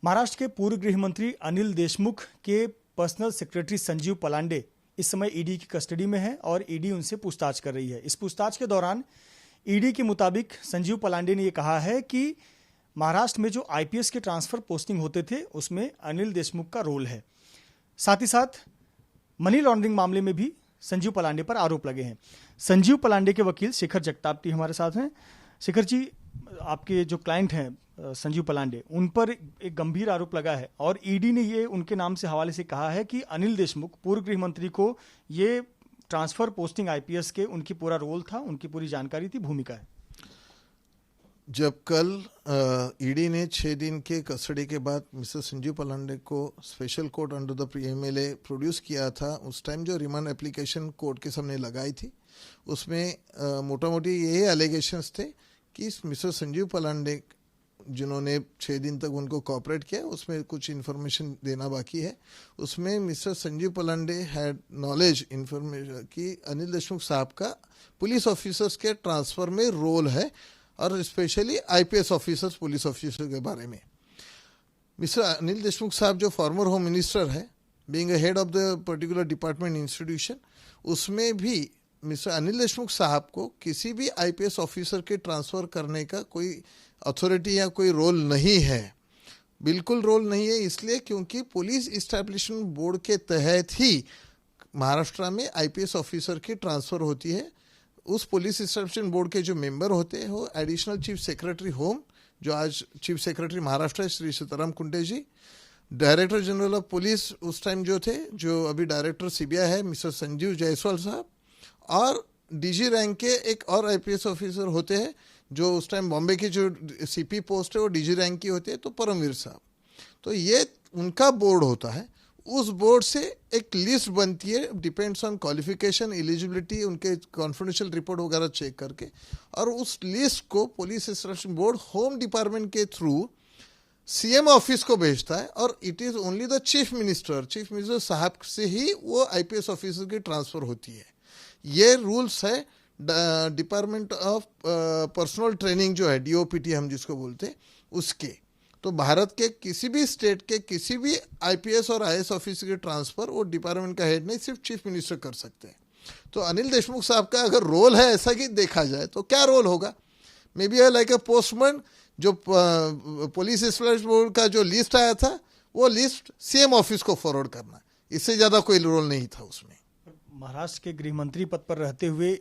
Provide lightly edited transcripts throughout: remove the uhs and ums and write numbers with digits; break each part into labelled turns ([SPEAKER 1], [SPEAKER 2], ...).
[SPEAKER 1] महाराष्ट्र के पूर्व गृह मंत्री अनिल देशमुख के पर्सनल सेक्रेटरी संजीव पलांडे इस समय ईडी की कस्टडी में है और ईडी उनसे पूछताछ कर रही है। इस पूछताछ के दौरान ईडी के मुताबिक संजीव पलांडे ने यह कहा है कि महाराष्ट्र में जो आईपीएस के ट्रांसफर पोस्टिंग होते थे उसमें अनिल देशमुख का रोल है। साथ ही साथ मनी लॉन्ड्रिंग मामले में भी संजीव पलांडे पर आरोप लगे हैं। संजीव पलांडे के वकील शेखर जगताप हमारे साथ हैं। शेखर जी, आपके जो क्लाइंट हैं संजीव पलांडे, उन पर एक गंभीर आरोप लगा है और ईडी ने ये उनके नाम से हवाले से कहा है कि अनिल देशमुख पूर्व गृह मंत्री को ये ट्रांसफर पोस्टिंग आईपीएस के उनकी पूरा रोल था, उनकी पूरी जानकारी थी, भूमिका है।
[SPEAKER 2] जब कल ईडी ने 6 दिन के कस्टडी के बाद मिस्टर संजीव पलांडे को special court under the MLA produce किया था, उस टाइम जो रिमांड एप्लीकेशन कोर्ट के सामने लगाई थी उसमें मोटा मोटी यही एलिगेशंस थे कि मिस्टर संजीव पलांडे जिन्होंने 6 दिन तक उनको कोऑपरेट किया, उसमें कुछ इन्फॉर्मेशन देना बाकी है। उसमें mister Sanjeev Palande had knowledge information कि अनिल देशमुख साहब का पुलिस ऑफिसर्स के ट्रांसफर में रोल है और specially IPS officers, police officer के बारे में। मिस्टर अनिल देशमुख साहब जो फॉर्मर होम मिनिस्टर है, being a head of the particular department institution, उसमें भी मिस्टर अनिल देशमुख साहब को किसी भी आईपीएस ऑफिसर के ट्रांसफ़र करने का कोई अथॉरिटी या कोई रोल नहीं है, बिल्कुल रोल नहीं है। इसलिए क्योंकि पुलिस इस्टेब्लिशमेंट बोर्ड के तहत ही महाराष्ट्र में आईपीएस ऑफिसर की ट्रांसफ़र होती है। उस पुलिस इस्टेब्लिशमेंट बोर्ड के जो मेंबर होते हैं वो एडिशनल चीफ सेक्रेटरी होम, जो आज चीफ सेक्रेटरी महाराष्ट्र है, श्री सीताराम कुंटे जी, डायरेक्टर जनरल ऑफ पुलिस उस टाइम जो थे, जो अभी डायरेक्टर सीबीआई है, मिस्टर संजीव जायसवाल साहब, और डीजी रैंक के एक और आईपीएस ऑफिसर होते हैं जो उस टाइम बॉम्बे की जो सीपी पोस्ट है वो डीजी रैंक की होती है, तो परमवीर साहब। तो ये उनका बोर्ड होता है। उस बोर्ड से एक लिस्ट बनती है, डिपेंड्स ऑन क्वालिफिकेशन, एलिजिबिलिटी, उनके कॉन्फिडेंशियल रिपोर्ट वगैरह चेक करके, और उस लिस्ट को police instruction board home department के थ्रू सीएम ऑफिस को भेजता है और it is only the chief minister साहब से ही वो आईपीएस ऑफिसर की ट्रांसफ़र होती है। ये रूल्स है डिपार्टमेंट ऑफ पर्सनल ट्रेनिंग जो है, डीओपीटी हम जिसको बोलते हैं, उसके। तो भारत के किसी भी स्टेट के किसी भी आईपीएस और आईएएस ऑफिसर के ट्रांसफ़र वो डिपार्टमेंट का हेड नहीं, सिर्फ चीफ मिनिस्टर कर सकते हैं। तो अनिल देशमुख साहब का अगर रोल है ऐसा कि देखा जाए तो क्या रोल होगा, may be like a postman. जो पुलिस इस्टेब्लिशमेंट बोर्ड का जो लिस्ट आया था वो लिस्ट सीएम ऑफिस को फॉरवर्ड करना, इससे ज़्यादा कोई रोल नहीं था उसमें।
[SPEAKER 1] महाराष्ट्र के गृह मंत्री पद पर रहते हुए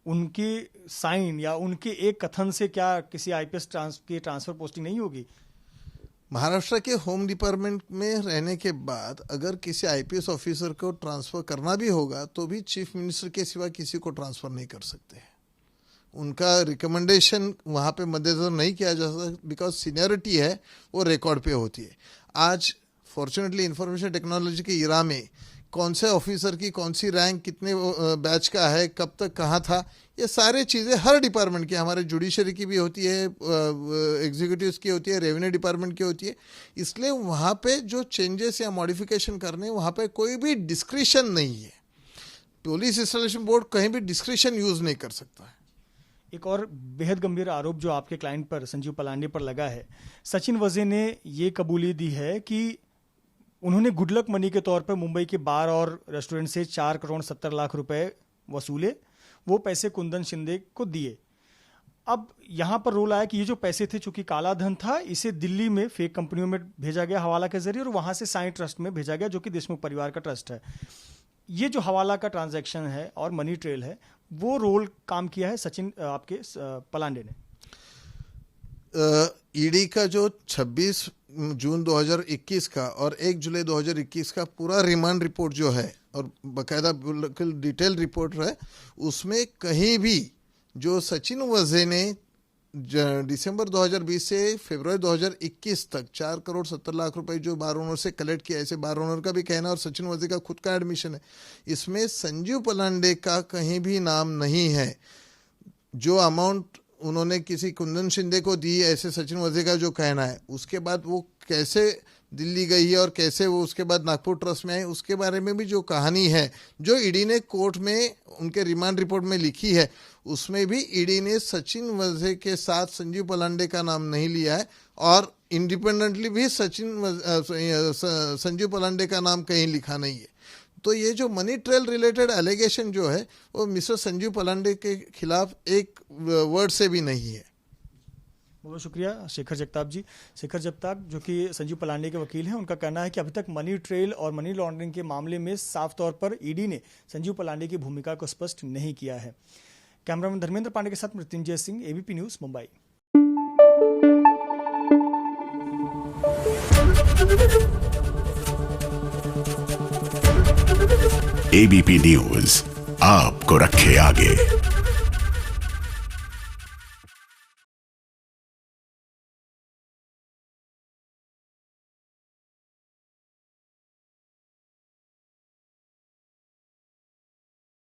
[SPEAKER 1] उनकी साइन या उनके एक कथन से क्या किसी आईपीएस की ट्रांसफर पोस्टिंग नहीं होगी?
[SPEAKER 2] महाराष्ट्र के होम डिपार्टमेंट में रहने के बाद अगर किसी आईपीएस ऑफिसर को ट्रांसफ़र करना भी होगा तो भी चीफ मिनिस्टर के सिवा किसी को ट्रांसफ़र नहीं कर सकते हैं। उनका रिकमेंडेशन वहाँ पे मद्देनजर नहीं किया जा सकता, बिकॉज सीनियरिटी है वो रिकॉर्ड पे होती है। आज फॉर्चुनेटली इंफॉर्मेशन टेक्नोलॉजी के इरा में कौन से ऑफिसर की कौन सी रैंक कितने बैच का है, कब तक कहाँ था, ये सारे चीज़ें हर डिपार्टमेंट की, हमारे जुडिशरी की भी होती है, एग्जीक्यूटिव्स की होती है, रेवेन्यू डिपार्टमेंट की होती है। इसलिए वहाँ पे जो चेंजेस या मॉडिफिकेशन करने, वहाँ पे कोई भी डिस्क्रिशन नहीं है। पुलिस इंस्टॉलेशन बोर्ड कहीं भी डिस्क्रिशन यूज़ नहीं कर सकता है।
[SPEAKER 1] एक और बेहद गंभीर आरोप जो आपके क्लाइंट पर संजीव पलांडे पर लगा है, सचिन वजे ने ये कबूली दी है कि उन्होंने गुडलक मनी के तौर पर मुंबई के बार और रेस्टोरेंट से 4 करोड़ 70 लाख रुपए वसूले, वो पैसे कुंदन शिंदे को दिए। अब यहाँ पर रोल आया कि ये जो पैसे थे, चूंकि काला धन था, इसे दिल्ली में फेक कंपनियों में भेजा गया हवाला के जरिए और वहाँ से साई ट्रस्ट में भेजा गया, जो कि देशमुख परिवार का ट्रस्ट है। ये जो हवाला का ट्रांजैक्शन है और मनी ट्रेल है, वो रोल काम किया है सचिन आपके पलांडे ने।
[SPEAKER 2] ईडी का जो 26 जून 2021 का और 1 जुलाई 2021 का पूरा रिमांड रिपोर्ट जो है और बाकायदा डिटेल रिपोर्ट है, उसमें कहीं भी जो सचिन वजे ने दिसंबर 2020 से फरवरी 2021 तक 4 करोड़ 70 लाख रुपए जो बार ओनर से कलेक्ट किया, ऐसे बार ओनर का भी कहना और सचिन वजे का खुद का एडमिशन है, इसमें संजीव पलांडे का कहीं भी नाम नहीं है। जो अमाउंट उन्होंने किसी कुंदन शिंदे को दी, ऐसे सचिन वजे का जो कहना है, उसके बाद वो कैसे दिल्ली गई है और कैसे वो उसके बाद नागपुर ट्रस्ट में आई, उसके बारे में भी जो कहानी है जो ईडी ने कोर्ट में उनके रिमांड रिपोर्ट में लिखी है, उसमें भी ईडी ने सचिन वजे के साथ संजीव पलांडे का नाम नहीं लिया है और इंडिपेंडेंटली भी संजीव पलांडे का नाम कहीं लिखा नहीं है। तो ये जो मनी ट्रेल रिलेटेड एलिगेशन जो है वो मिस्टर संजीव पलांडे के खिलाफ एक वर्ड से भी नहीं है।
[SPEAKER 1] बहुत शुक्रिया शेखर जगताप जी। शेखर जगताप जो कि संजीव पलांडे के वकील हैं, उनका कहना है कि अभी तक मनी ट्रेल और मनी लॉन्ड्रिंग के मामले में साफ तौर पर ईडी ने संजीव पलांडे की भूमिका को स्पष्ट नहीं किया है। कैमरामैन धर्मेंद्र पांडे के साथ Mrityunjay Singh, ABP news, Mumbai.
[SPEAKER 3] ABP news आपको रखे आगे।